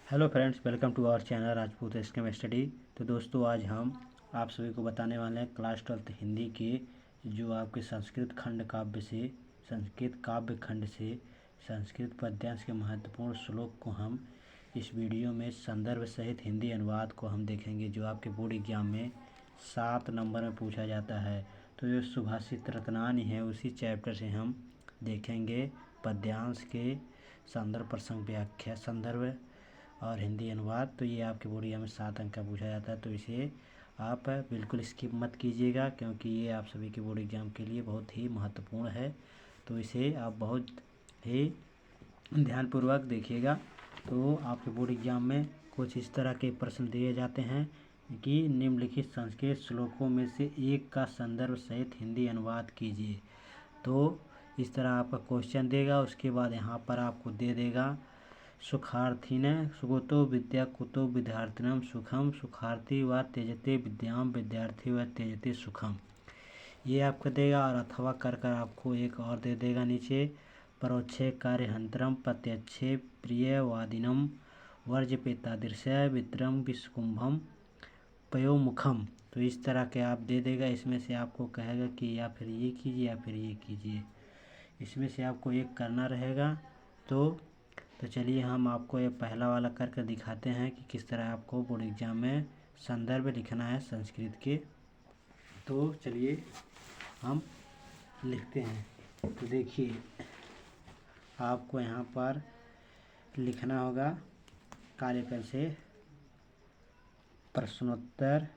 Hello friends, welcome to our channel Rajput skim study. तो दोस्तों, आज हम आप सभी को बताने वाले हैं क्लास 12 हिंदी के जो आपके संस्कृत काव्य खंड से संस्कृत पद्यांश के महत्वपूर्ण श्लोक को हम इस वीडियो में संदर्भ सहित हिंदी अनुवाद को हम देखेंगे, जो आपके बोर्ड एग्जाम में 7 नंबर में पूछा जाता है। तो जो सुभाषित रत्नानी है, उसी चैप्टर से हम देखेंगे पद्यांश के संदर्भ प्रसंग व्याख्या संदर्भ और हिंदी अनुवाद। तो ये आपके बोर्ड एग्जाम में 7 अंक का पूछा जाता है, तो इसे आप बिल्कुल स्किप मत कीजिएगा, क्योंकि ये आप सभी के बोर्ड एग्जाम के लिए बहुत ही महत्वपूर्ण है। तो इसे आप बहुत ही ध्यानपूर्वक देखिएगा। तो आपके बोर्ड एग्जाम में कुछ इस तरह के प्रश्न दिए जाते हैं कि निम्नलिखित संस्कृत श्लोकों में से एक का संदर्भ सहित हिंदी अनुवाद कीजिए। तो इस तरह आपका क्वेश्चन देगा, उसके बाद यहाँ पर आपको दे देगा सुखार्थिन सुगतो विद्या कुतो विद्यार्थिनम सुखम सुखार्थी व त्यजते विद्याम विद्यार्थी व त्यजते सुखम। ये आपको देगा, और अथवा कर आपको एक और दे देगा नीचे, परोक्षे कार्यहंतरम प्रत्यक्षे प्रियवादिनम वर्जपेतादृश्य विद्रम विश्वकुंभम पयोमुखम। तो इस तरह के आप दे देगा। इसमें से आपको कहेगा कि या फिर ये कीजिए या फिर ये कीजिए, इसमें से आपको एक करना रहेगा। तो चलिए हम आपको ये पहला वाला करके दिखाते हैं कि किस तरह आपको बोर्ड एग्जाम में संदर्भ लिखना है संस्कृत के। तो चलिए हम लिखते हैं। तो देखिए, आपको यहाँ पर लिखना होगा कार्यकल से प्रश्नोत्तर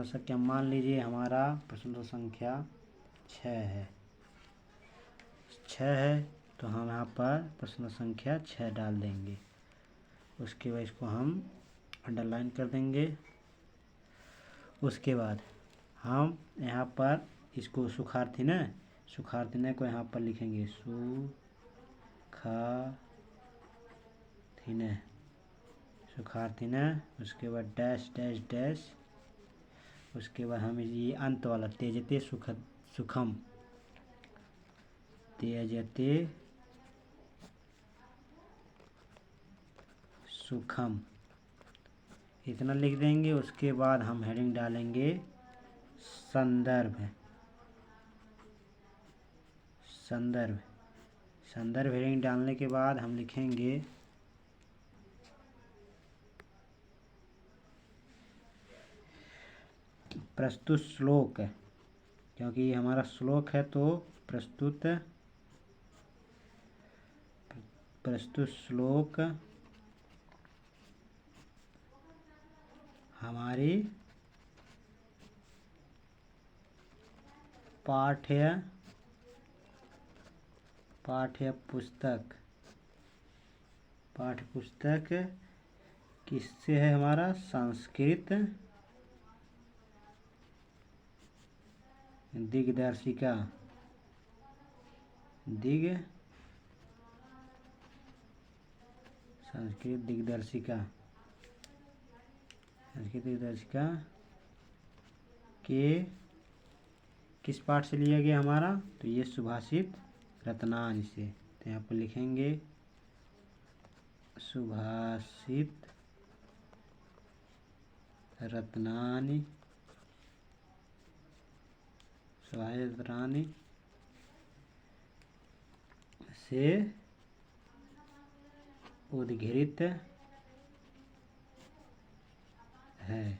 संख्या मान लीजिए हमारा प्रश्नोत्तर संख्या 6 है। तो हम यहाँ पर प्रश्न संख्या 6 डाल देंगे। उसके बाद इसको हम अंडरलाइन कर देंगे। उसके बाद हम यहाँ पर इसको सुखार्थिन को यहाँ पर लिखेंगे सुखार्थिन। उसके बाद डैश डैश डैश। उसके बाद हम ये अंत वाला त्यजते सुखम त्यजते सुखम इतना लिख देंगे। उसके बाद हम हेडिंग डालेंगे संदर्भ हेडिंग डालने के बाद हम लिखेंगे प्रस्तुत श्लोक, क्योंकि ये हमारा श्लोक है। तो प्रस्तुत श्लोक हमारी पाठ्य पुस्तक किससे है? हमारा संस्कृत दिग्दर्शिका संस्कृत दिग्दर्शिका के किस पाठ से लिया गया हमारा? तो ये सुभाषित रत्नानी से। तो यहाँ पर लिखेंगे सुभाषित रत्नानी से उद्धृत है।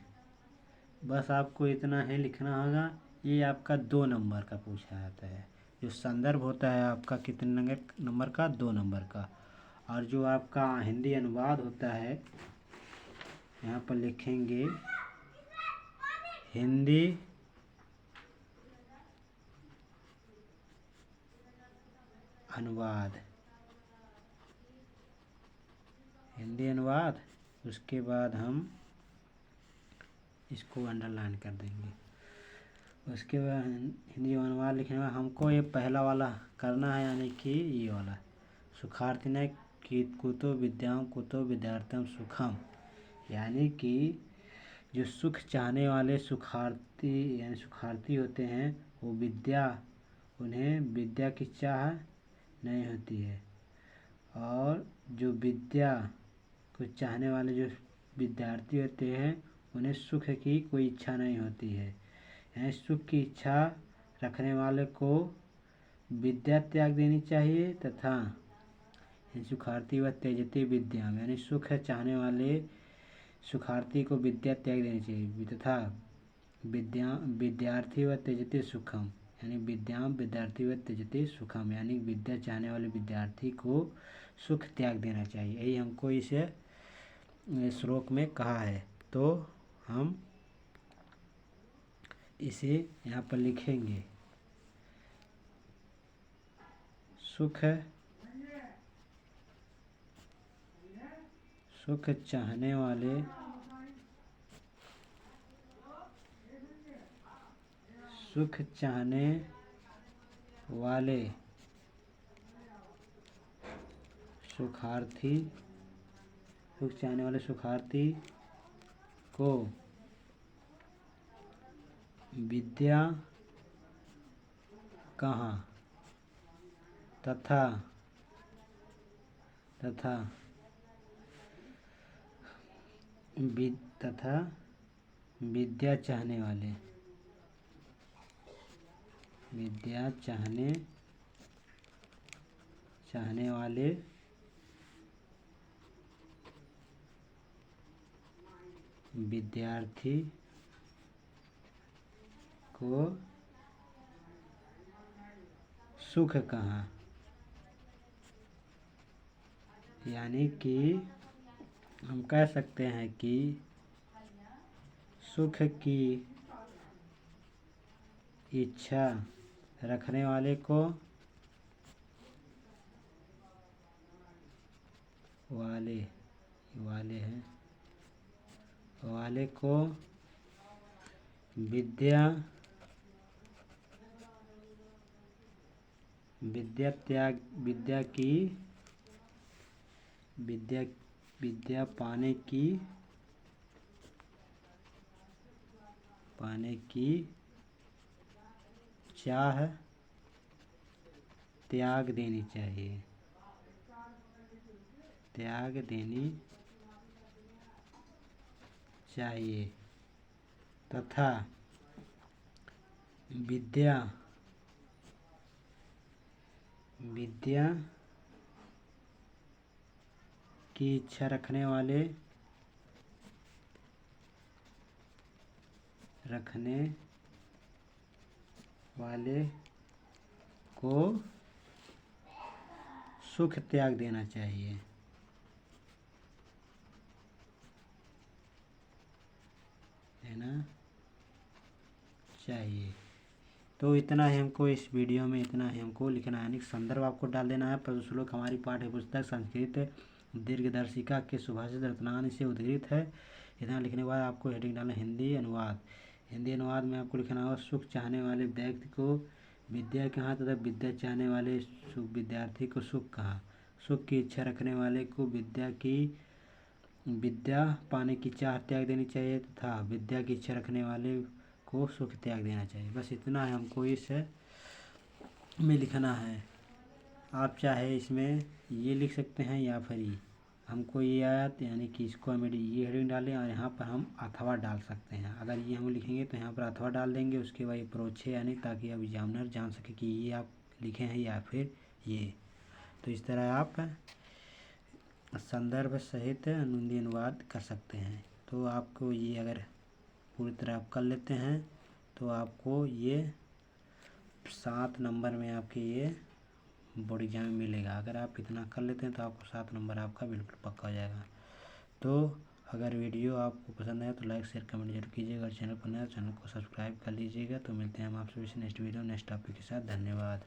बस आपको इतना ही लिखना होगा। ये आपका 2 नंबर का पूछा जाता है। जो संदर्भ होता है आपका कितने नंबर का? 2 नंबर का। और जो आपका हिंदी अनुवाद होता है, यहाँ पर लिखेंगे हिंदी अनुवाद। उसके बाद हम इसको अंडरलाइन कर देंगे। उसके बाद हिंदी अनुवाद लिखने में हमको ये पहला वाला करना है, यानी कि ये वाला सुखार्थिन कुतो विद्याम कुतो विद्यार्थम सुखम, यानी कि जो सुख चाहने वाले सुखार्थी होते हैं, वो विद्या उन्हें विद्या की चाह नहीं होती है। और जो विद्या को चाहने वाले जो विद्यार्थी होते हैं उन्हें सुख की कोई इच्छा नहीं होती है। यानी सुख की इच्छा रखने वाले को विद्या त्याग देनी चाहिए तथा सुखार्थी व त्यजते विद्या, यानी सुख चाहने वाले सुखार्थी को विद्या त्याग देनी चाहिए तथा विद्यार्थी व त्यजते सुखम, यानी विद्याम विद्यार्थी व त्यजते सुखम, यानी विद्या चाहने वाले विद्यार्थी को सुख त्याग देना चाहिए। यही हमको इस श्लोक में कहा है। तो हम इसे यहाँ पर लिखेंगे, सुख चाहने वाले सुखार्थी को विद्या कहाँ तथा विद्या चाहने वाले विद्यार्थी को सुख कहाँ, यानी कि हम कह सकते हैं कि सुख की इच्छा रखने वाले को वाले को विद्या पाने की चाह त्याग देनी चाहिए तथा विद्या की इच्छा रखने वाले को सुख त्याग देना चाहिए। तो इतना ही हमको इस वीडियो में लिखना है, यानी संदर्भ आपको डाल देना है। प्रस्तुत श्लोक हमारी पाठ्य पुस्तक संस्कृत दीर्घदर्शिका के सुभाषित रत्नान से उद्धृत है। इतना लिखने के बाद आपको हेडिंग डालना हिंदी अनुवाद में आपको लिखना होगा, सुख चाहने वाले व्यक्ति को विद्या कहाँ तथा विद्या चाहने वाले विद्यार्थी को सुख कहाँ। सुख की इच्छा रखने वाले को विद्या पाने की चाह त्याग देनी चाहिए तथा विद्या की इच्छा रखने वाले को सुख त्याग देना चाहिए। बस इतना है हमको इस में लिखना है। आप चाहे इसमें ये लिख सकते हैं या फिर ये हमको ये आया तो यानी कि इसको हमें ये हेडिंग डालें और यहाँ पर हम अथवा डाल सकते हैं। अगर ये हम लिखेंगे तो यहाँ पर अथवा डाल देंगे, उसके बाद ये प्रोच्छे यानी ताकि अब एग्जामिनर जान सके कि ये आप लिखे हैं या फिर ये। तो इस तरह आप संदर्भ सहित हिंदी अनुवाद कर सकते हैं। तो आपको ये अगर पूरी तरह आप कर लेते हैं तो आपको ये 7 नंबर में आपके ये बोर्ड एग्जाम में मिलेगा। अगर आप इतना कर लेते हैं तो आपको 7 नंबर आपका बिल्कुल पक्का हो जाएगा। तो अगर वीडियो आपको पसंद आए तो लाइक शेयर कमेंट जरूर कीजिएगा और चैनल पर नया चैनल को सब्सक्राइब कर लीजिएगा। तो मिलते हैं हम आपसे नेक्स्ट वीडियो नेक्स्ट टॉपिक के साथ। धन्यवाद।